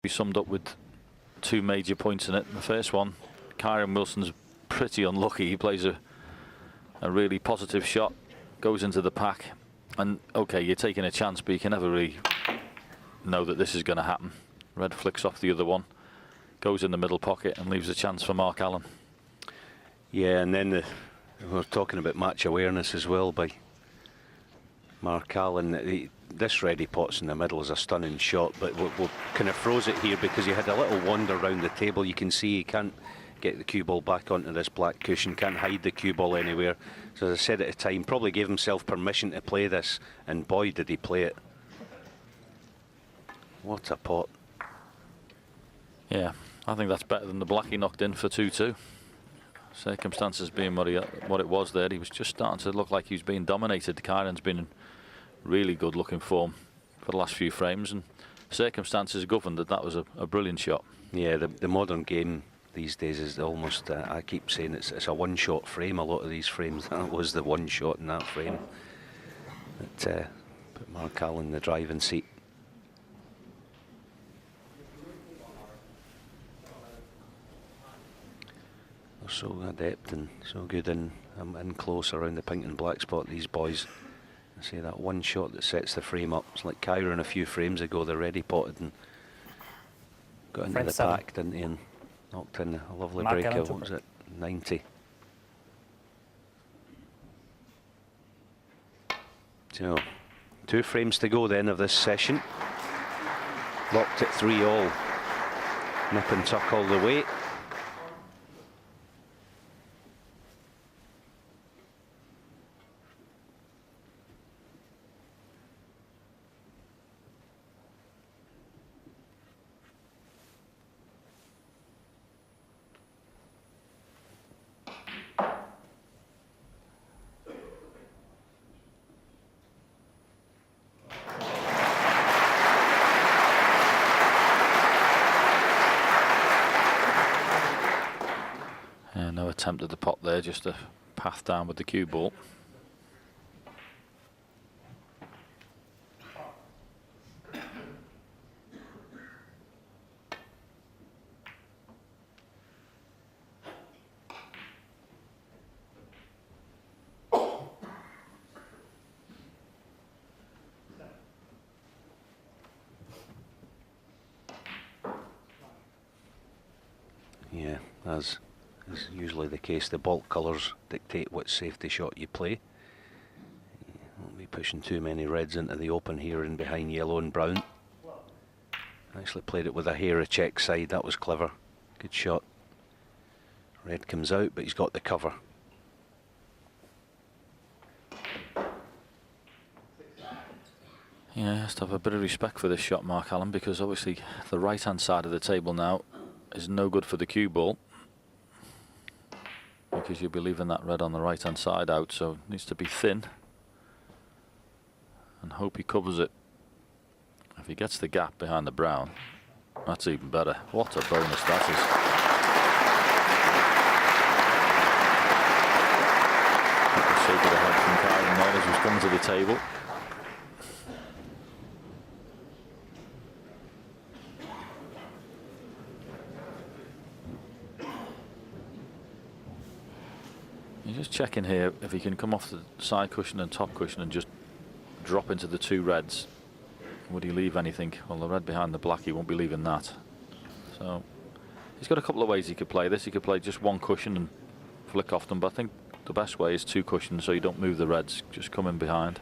be summed up with two major points in it. The first one, Kyron Wilson's pretty unlucky. He plays a really positive shot, goes into the pack, and okay, you're taking a chance, but you can never really know that this is going to happen. Red flicks off the other one, goes in the middle pocket, and leaves a chance for Mark Allen. Yeah, and then we're talking about match awareness as well by Mark Allen. This ready pots in the middle is a stunning shot, but we'll kind of froze it here because he had a little wander around the table. You can see he can't get the cue ball back onto this black cushion, can't hide the cue ball anywhere. So as I said at the time, probably gave himself permission to play this, and boy did he play it. What a pot. Yeah, I think that's better than the black he knocked in for 2-2. Circumstances being what it was there, he was just starting to look like he was being dominated. Kyron's been in really good looking form for the last few frames, and circumstances governed that was a brilliant shot. Yeah, the modern game these days is almost, I keep saying it's a one-shot frame, a lot of these frames. That was the one shot in that frame that put Mark Allen in the driving seat. They're so adept and so good in close around the pink and black spot, these boys. I say that one shot that sets the frame up. It's like Kyron a few frames ago, they ready potted and got into the pack, didn't he, and knocked in a lovely breakout. What was it, 90? So 2 frames to go then of this session. Locked at 3-all. Nip and tuck all the way. No attempt at the pot there, just a path down with the cue ball. Yeah, as is usually the case, the bulk colours dictate what safety shot you play. You won't be pushing too many reds into the open here and behind yellow and brown. Actually played it with a hair of check side, that was clever. Good shot. Red comes out, but he's got the cover. Yeah, has to have a bit of respect for this shot, Mark Allen, because obviously the right hand side of the table now is no good for the cue ball, because you'll be leaving that red on the right hand side out, so it needs to be thin and hope he covers it. If he gets the gap behind the brown, that's even better. What a bonus that is. So good ahead from Kyron there as he's coming to the table. You're just checking here if he can come off the side cushion and top cushion and just drop into the 2 reds. Would he leave anything? Well, the red behind the black, he won't be leaving that. So he's got a couple of ways he could play this. He could play just 1 cushion and flick off them, but I think the best way is 2 cushions so you don't move the reds, just come in behind.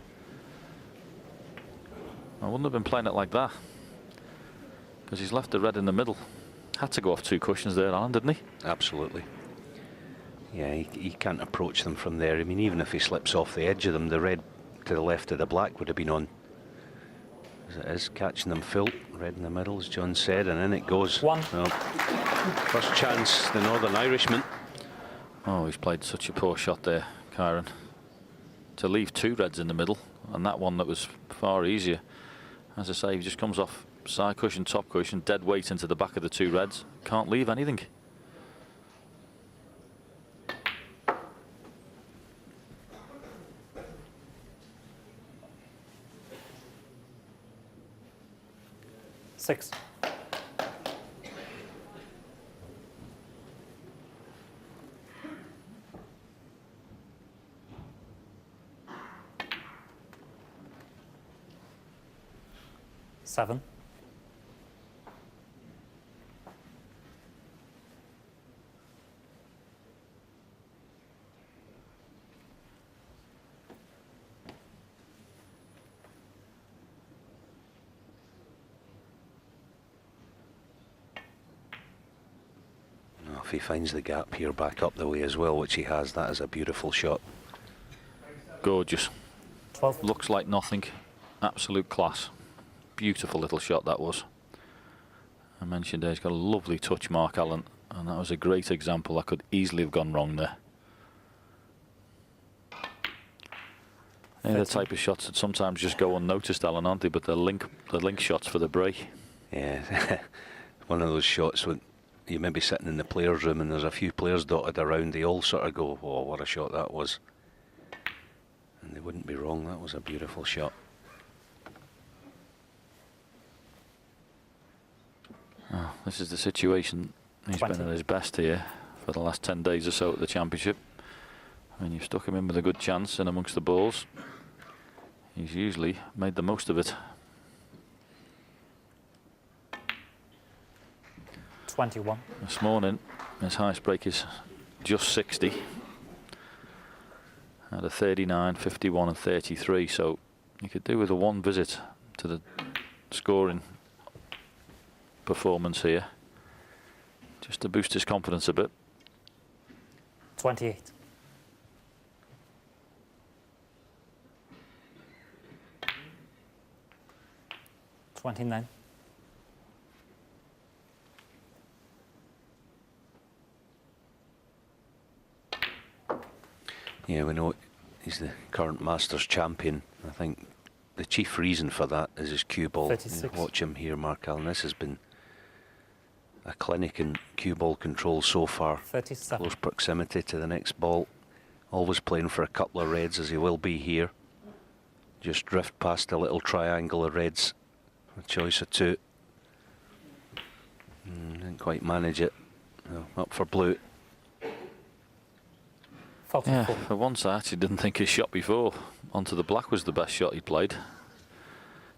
I wouldn't have been playing it like that, because he's left the red in the middle. Had to go off 2 cushions there, Alan, didn't he? Absolutely. Yeah, he can't approach them from there. I mean, even if he slips off the edge of them, the red to the left of the black would have been on. As it is, catching them full. Red in the middle, as John said, and in it goes. 1. Well, first chance, the Northern Irishman. Oh, he's played such a poor shot there, Kyron. To leave 2 reds in the middle, and that one that was far easier. As I say, he just comes off side cushion, top cushion, dead weight into the back of the 2 reds. Can't leave anything. 7. If he finds the gap here back up the way as well, which he has, that is a beautiful shot. Gorgeous. 12. Looks like nothing. Absolute class. Beautiful little shot that was. I mentioned he's got a lovely touch, Mark Allen, and that was a great example. That could easily have gone wrong there. They're the type of shots that sometimes just go unnoticed, Alan, aren't they? But the link shots for the break. Yeah, one of those shots when you may be sitting in the players' room and there's a few players dotted around, they all sort of go, oh, what a shot that was. And they wouldn't be wrong, that was a beautiful shot. Oh, this is the situation. He's 20. been at his best here for the last 10 days or so at the championship. I mean, you've stuck him in with a good chance in amongst the balls. He's usually made the most of it. 21. This morning, his highest break is just 60. Had a 39, 51 and 33, so you could do with a one visit to the scoring performance here, just to boost his confidence a bit. 28. $29. Yeah, we know he's the current Masters champion. I think the chief reason for that is his cue ball. 36. Watch him here, Mark Allen. This has been a clinic in cue ball control so far. 37. Close proximity to the next ball. Always playing for a couple of reds, as he will be here. Just drift past a little triangle of reds. A choice of 2. Didn't quite manage it. No, up for blue. 44. Yeah, for once I actually didn't think his shot before onto the black was the best shot he played.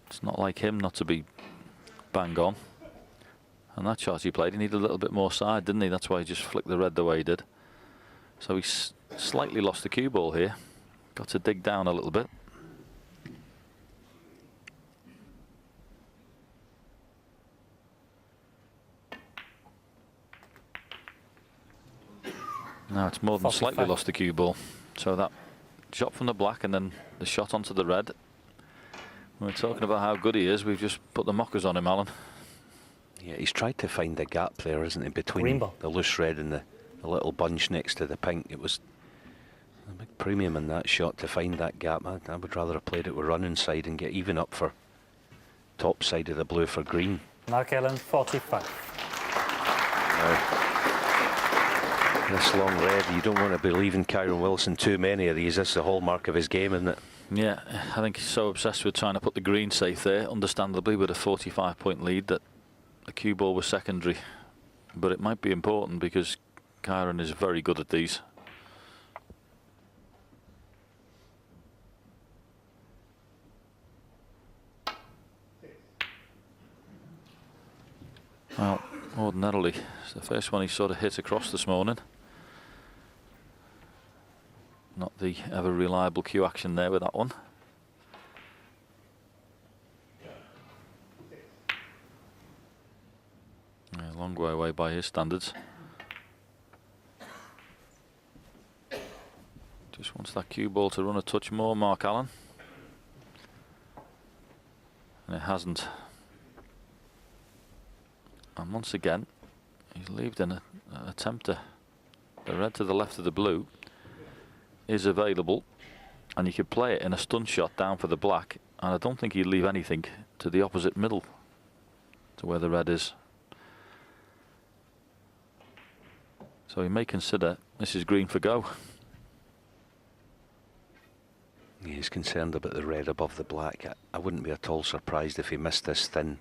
It's not like him not to be bang on. And that shot he played, he needed a little bit more side, didn't he? That's why he just flicked the red the way he did. So he slightly lost the cue ball here. Got to dig down a little bit. Now it's more than 45. slightly lost the cue ball. So that shot from the black and then the shot onto the red. We're talking about how good he is. We've just put the mockers on him, Alan. Yeah, he's tried to find a gap there, isn't he, between Rainbow. the loose red and the little bunch next to the pink. It was a big premium in that shot to find that gap. I would rather have played it with running side and get even up for top side of the blue for green. Mark Allen, 45. This long red, you don't want to be leaving Kyron Wilson too many of these. That's the hallmark of his game, isn't it? Yeah, I think he's so obsessed with trying to put the green safe there, understandably, with a 45-point lead, that the cue ball was secondary. But it might be important because Kyron is very good at these. Well, ordinarily, it's the first one he sort of hit across this morning. Not the ever reliable cue action there with that one. Yeah, a long way away by his standards. Just wants that cue ball to run a touch more, Mark Allen. And it hasn't. And once again, he's leaved an attempt to the red to the left of the blue is available, and you could play it in a stun shot down for the black, and I don't think he'd leave anything to the opposite middle to where the red is. So he may consider this is green for go. He's concerned about the red above the black. I wouldn't be at all surprised if he missed this thin,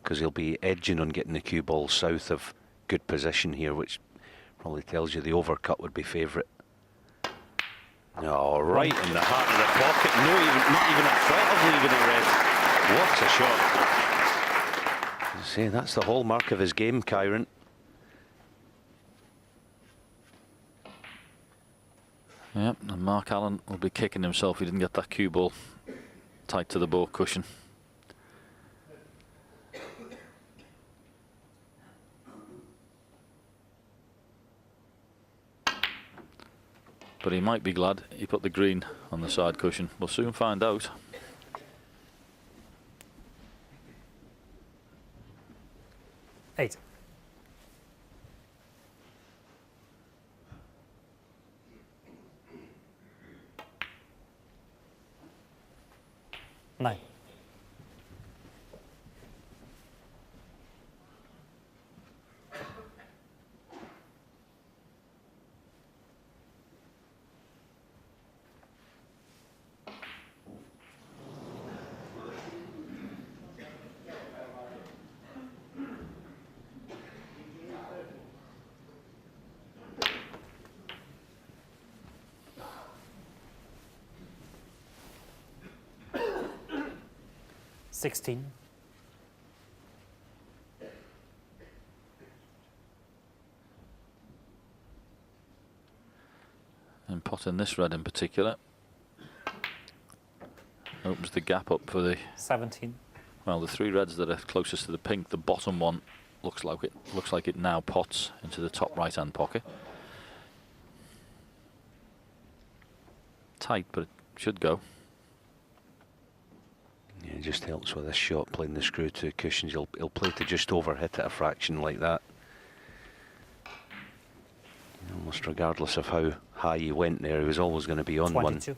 because he'll be edging on getting the cue ball south of good position here, which probably tells you the overcut would be favourite. Oh, right in the heart of the pocket. Not even a threat of leaving it red. What a shot. See, that's the hallmark of his game, Kyron. Yep, and Mark Allen will be kicking himself he didn't get that cue ball tight to the ball cushion. But he might be glad he put the green on the side cushion. We'll soon find out. Eight. Nine. Sixteen. And potting this red in particular opens the gap up for the 17. well, the three reds that are closest to the pink. The bottom one looks like it now pots into the top right hand pocket. Tight, but it should go. Yeah, it just helps with this shot, playing the screw to cushions. He'll play to just over hit it a fraction like that. Almost regardless of how high he went there, he was always going to be on 22. one. It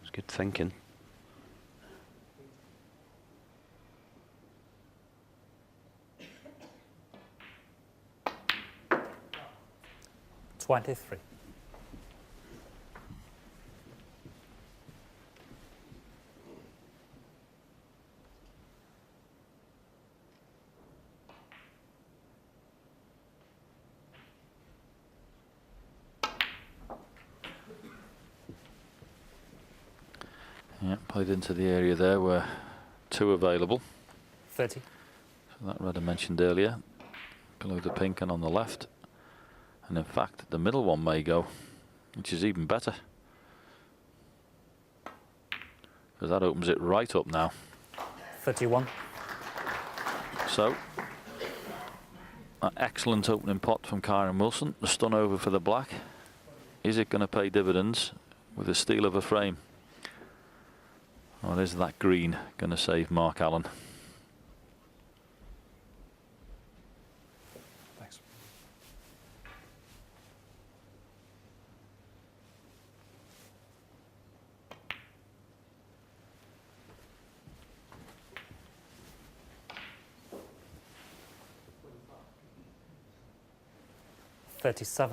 was good thinking. $23. Yeah, played into the area there where two available. 30. So that red I mentioned earlier, below the pink and on the left. And in fact, the middle one may go, which is even better, because that opens it right up now. 31. So, an excellent opening pot from Kyron Wilson. The stun over for the black. Is it going to pay dividends with a steal of a frame? Or is that green going to save Mark Allen? Thanks. $37.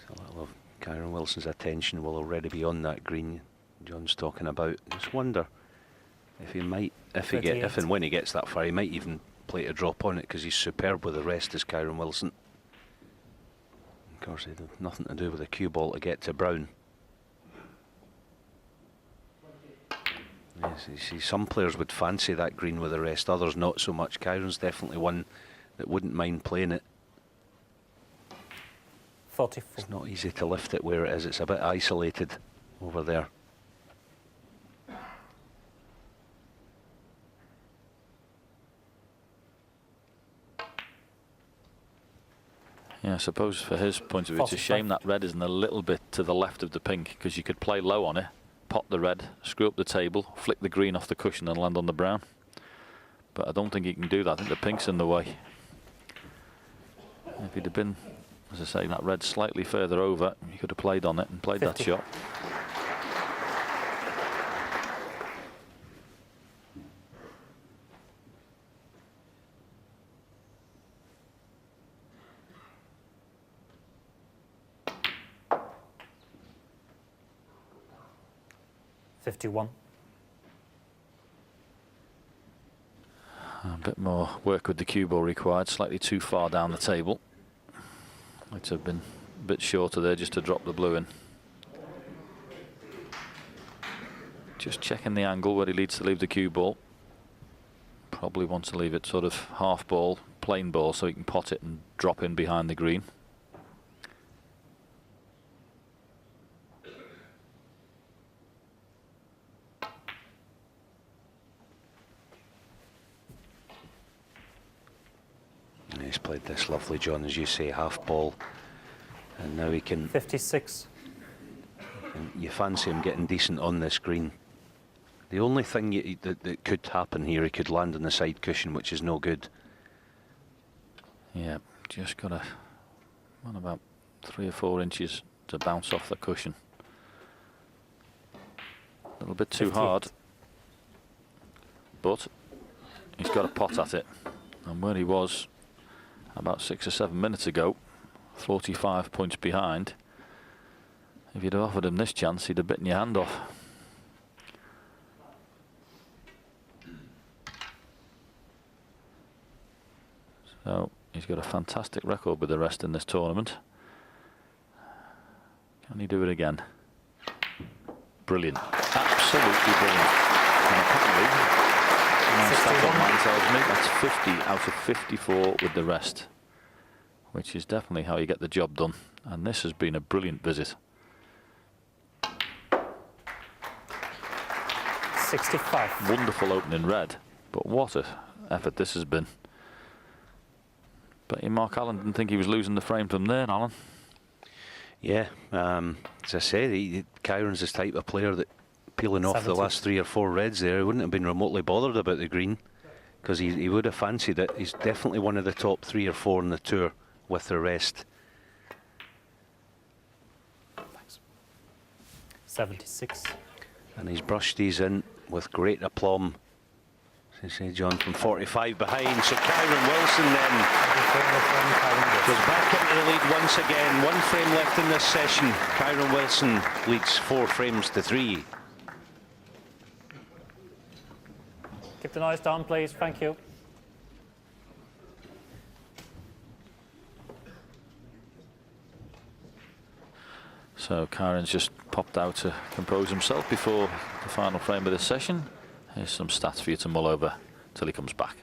A little of Kyron Wilson's attention will already be on that green John's talking about. Just wonder if he might, if and when he gets that far, he might even play to drop on it, because he's superb with the rest as Kyron Wilson. Of course, he'd have nothing to do with the cue ball to get to Brown. Yes, you see, some players would fancy that green with the rest, others not so much. Kyron's definitely one that wouldn't mind playing it. 44. It's not easy to lift it where it is. It's a bit isolated over there. Yeah, I suppose for his point of view, it's a shame that red isn't a little bit to the left of the pink, because you could play low on it, pot the red, screw up the table, flick the green off the cushion and land on the brown. But I don't think he can do that. I think the pink's in the way. If he'd have been, as I say, that red slightly further over, he could have played on it and played 50. that shot. $51. A bit more work with the cue ball required, slightly too far down the table. Might have been a bit shorter there just to drop the blue in. Just checking the angle where he needs to leave the cue ball. Probably want to leave it sort of half ball, plain ball, so he can pot it and drop in behind the green. And he's played this lovely, John, as you say, half ball, and now he can. 56. And you fancy him getting decent on this green. The only thing that could happen here, he could land on the side cushion, which is no good. Yeah, just got about 3 or 4 inches to bounce off the cushion. A little bit too 58. hard, but he's got a pot at it. And where he was about 6 or 7 minutes ago, 45 points behind, if you'd have offered him this chance, he'd have bitten your hand off. So he's got a fantastic record with the rest in this tournament. Can he do it again? Brilliant. Absolutely brilliant. And apparently, my stat online tells me that's 50 out of 54 with the rest, which is definitely how you get the job done. And this has been a brilliant visit. 65. Wonderful opening red, but what an effort this has been. But Mark Allen didn't think he was losing the frame from there, Alan. Yeah, as I said, Kyron's this type of player that peeling off 70. the last 3 or 4 reds there, he wouldn't have been remotely bothered about the green, because he would have fancied it. He's definitely one of the top 3 or 4 in the tour with the rest. Thanks. 76. And he's brushed these in with great aplomb. As I say, John, from 45 behind. So Kyron Wilson then goes back into the lead once again. 1 frame left in this session. Kyron Wilson leads 4 frames to 3. Keep the noise down, please. Thank you. So Kyron's just popped out to compose himself before the final frame of this session. Here's some stats for you to mull over till he comes back.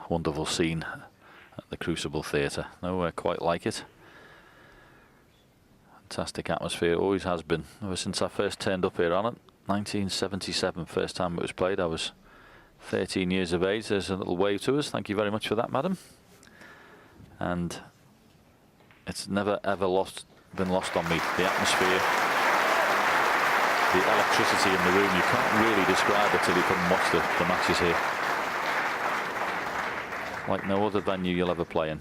Wonderful scene at the Crucible Theatre. Nowhere quite like it. Fantastic atmosphere, always has been. Ever since I first turned up here on it, 1977, first time it was played. I was 13 years of age. There's a little wave to us. Thank you very much for that, madam. And it's never ever been lost on me. The atmosphere, the electricity in the room, you can't really describe it till you come and watch the matches here. Like no other venue you'll ever play in.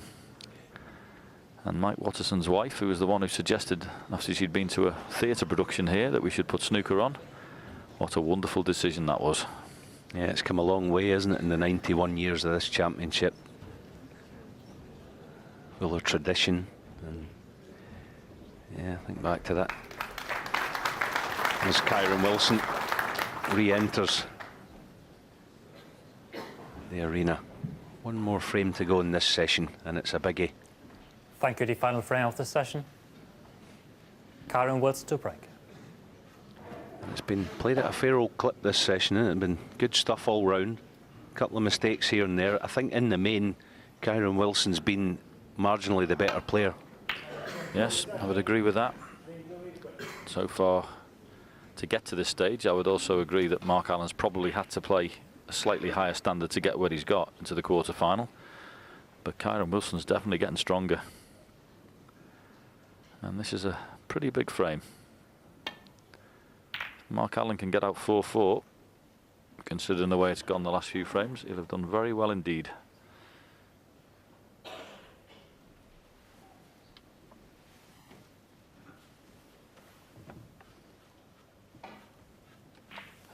And Mike Watterson's wife, who was the one who suggested, after she'd been to a theatre production here, that we should put snooker on. What a wonderful decision that was. Yeah, it's come a long way, isn't it, in the 91 years of this championship. Full of tradition. And yeah, think back to that. As Kyron Wilson re-enters the arena. 1 more frame to go in this session, and it's a biggie. Thank you. The final frame of the session. Kyron Wilson to break. And it's been played at a fair old clip this session, and it's been good stuff all round. A couple of mistakes here and there. I think in the main, Kyron Wilson's been marginally the better player. Yes, I would agree with that. So far, to get to this stage, I would also agree that Mark Allen's probably had to play a slightly higher standard to get where he's got into the quarter-final. But Kyron Wilson's definitely getting stronger. And this is a pretty big frame. Mark Allen can get out 4-4, considering the way it's gone the last few frames. He'll have done very well indeed.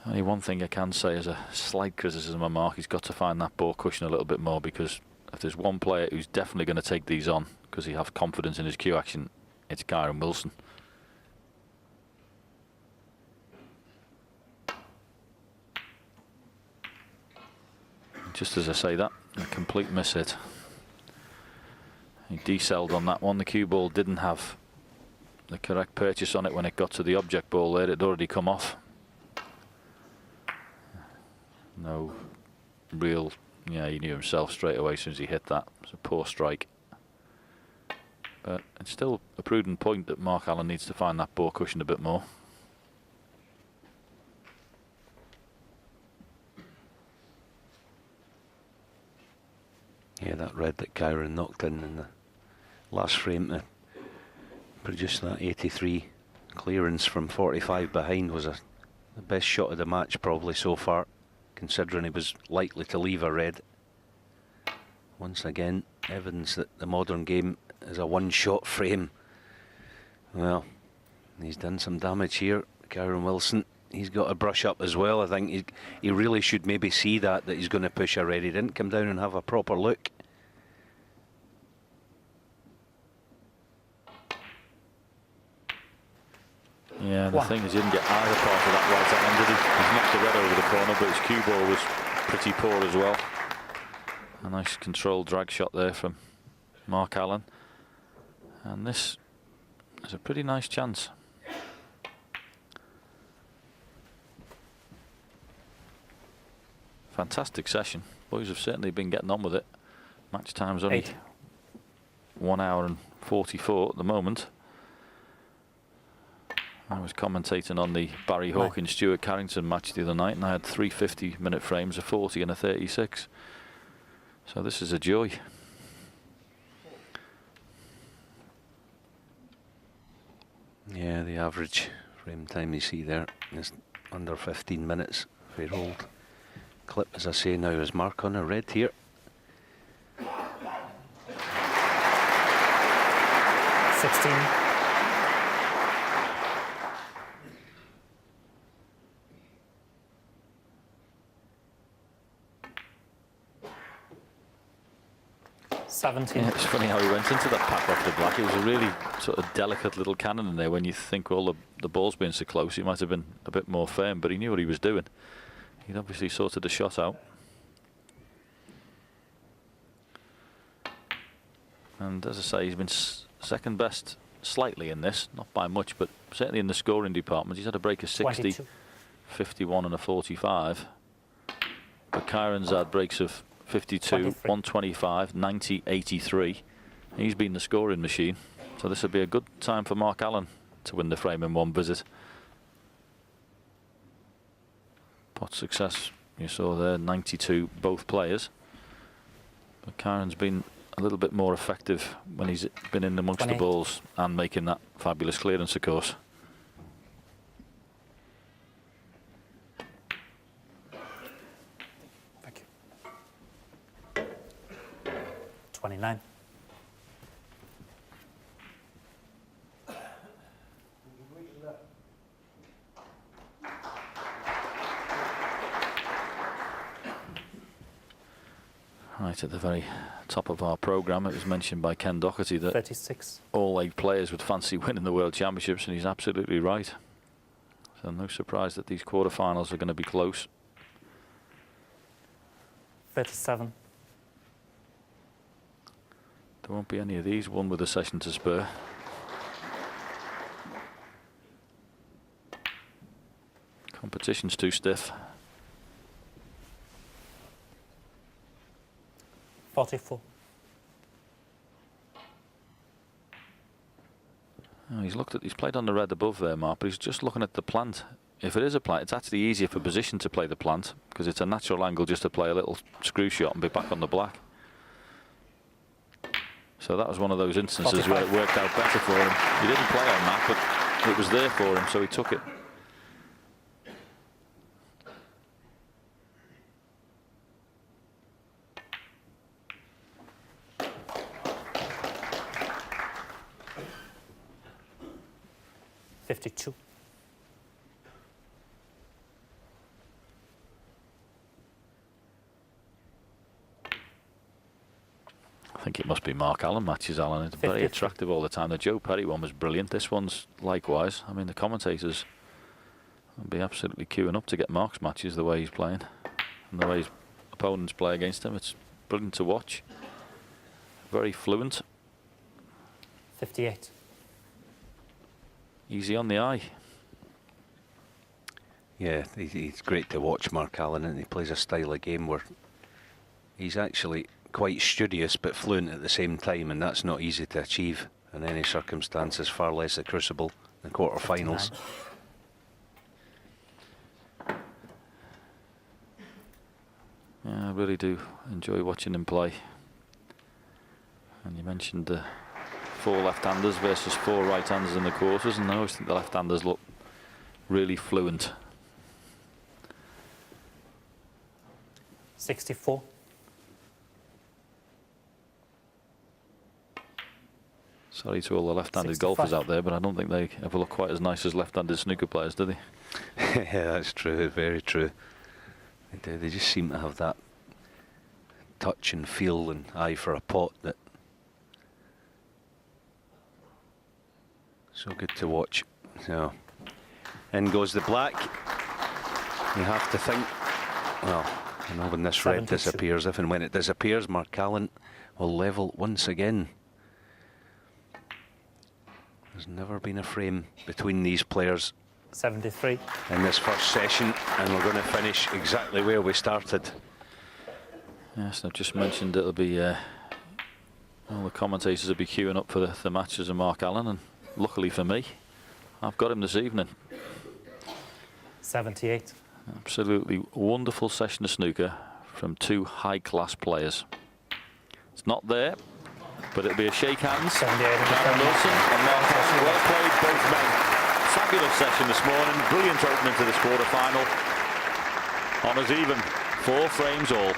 Only one thing I can say is a slight criticism of Mark. He's got to find that ball cushion a little bit more, because if there's one player who's definitely going to take these on because he has confidence in his cue action, it's Kyren Wilson. Just as I say that, a complete miss hit. He decelled on that one. The cue ball didn't have the correct purchase on it when it got to the object ball there. It had already come off. No real, yeah, he knew himself straight away as soon as he hit that. It was a poor strike. But it's still a prudent point that Mark Allen needs to find that ball cushion a bit more. Yeah, that red that Kyren knocked in the last frame to produce that 83 clearance from 45 behind was the best shot of the match probably so far, considering he was likely to leave a red. Once again, evidence that the modern game is a one-shot frame. Well, he's done some damage here, Kyren Wilson. He's got to brush up as well. I think he really should maybe see that he's going to push a red. He didn't come down and have a proper look. Yeah, the thing is, he didn't get either part of that right hand, did he? He's knocked the red over the corner, but his cue ball was pretty poor as well. A nice controlled drag shot there from Mark Allen. And this is a pretty nice chance. Fantastic session. Boys have certainly been getting on with it. Match time's only 1 hour and 44 at the moment. I was commentating on the Barry Hawkins Stuart Carrington match the other night, and I had 3 50-minute frames, a 40 and a 36. So this is a joy. Yeah, the average frame time you see there is under 15 minutes. Fair old clip, as I say now, is Mark on a red here. 16. Yeah, it's funny how he went into that pack off the black. It was a really sort of delicate little cannon in there. When you think all the ball's being so close, he might have been a bit more firm, but he knew what he was doing. He'd obviously sorted the shot out. And as I say, he's been second best slightly in this, not by much, but certainly in the scoring department. He's had a break of 60, 22. 51 and a 45. But Kyren's had breaks of 52, 23. 125, 90, 83. He's been the scoring machine. So this would be a good time for Mark Allen to win the frame in one visit. Pot success, you saw there, 92 both players. But Kyren's been a little bit more effective when he's been in amongst 28. the balls and making that fabulous clearance, of course. Thank you. 29. Right at the very top of our programme, it was mentioned by Ken Doherty that 36. all 8 players would fancy winning the World Championships, and he's absolutely right. So no surprise that these quarterfinals are going to be close. 37. There won't be any of these won with a session to spare. Competition's too stiff. 44. Oh, he's played on the red above there, Mark, but he's just looking at the plant. If it is a plant, it's actually easier for position to play the plant, because it's a natural angle just to play a little screw shot and be back on the black. So that was one of those instances where it worked out better for him. He didn't play on that, but it was there for him, so he took it. $52. I think it must be Mark Allen matches, Alan. It's very attractive all the time. The Joe Perry one was brilliant. This one's likewise. I mean, the commentators will be absolutely queuing up to get Mark's matches the way he's playing and the way his opponents play against him. It's brilliant to watch. Very fluent. 58. Easy on the eye. Yeah, he's great to watch, Mark Allen, and he plays a style of game where he's actually quite studious but fluent at the same time, and that's not easy to achieve in any circumstances, far less the crucible in quarter-finals. Yeah, I really do enjoy watching him play. And you mentioned the 4 left-handers versus 4 right-handers in the quarters, and I always think the left-handers look really fluent. 64. Sorry to all the left-handed golfers out there, but I don't think they ever look quite as nice as left-handed snooker players, do they? Yeah, that's true, very true. They do, they just seem to have that touch and feel and eye for a pot that so good to watch. So in goes the black. You have to think, well, I know when this red disappears, if and when it disappears, Mark Allen will level once again. There's never been a frame between these players 73 in this first session, and we're going to finish exactly where we started. Yes, I've just mentioned it'll be all the commentators will be queuing up for the matches of Mark Allen, and luckily for me, I've got him this evening. 78. Absolutely wonderful session of snooker from 2 high-class players. It's not there, but it'll be a shake hands. 78. Darren Wilson and Mark Allen. Well played, both men. Fabulous session this morning. Brilliant opening to this quarter-final. Honours even. 4 frames all.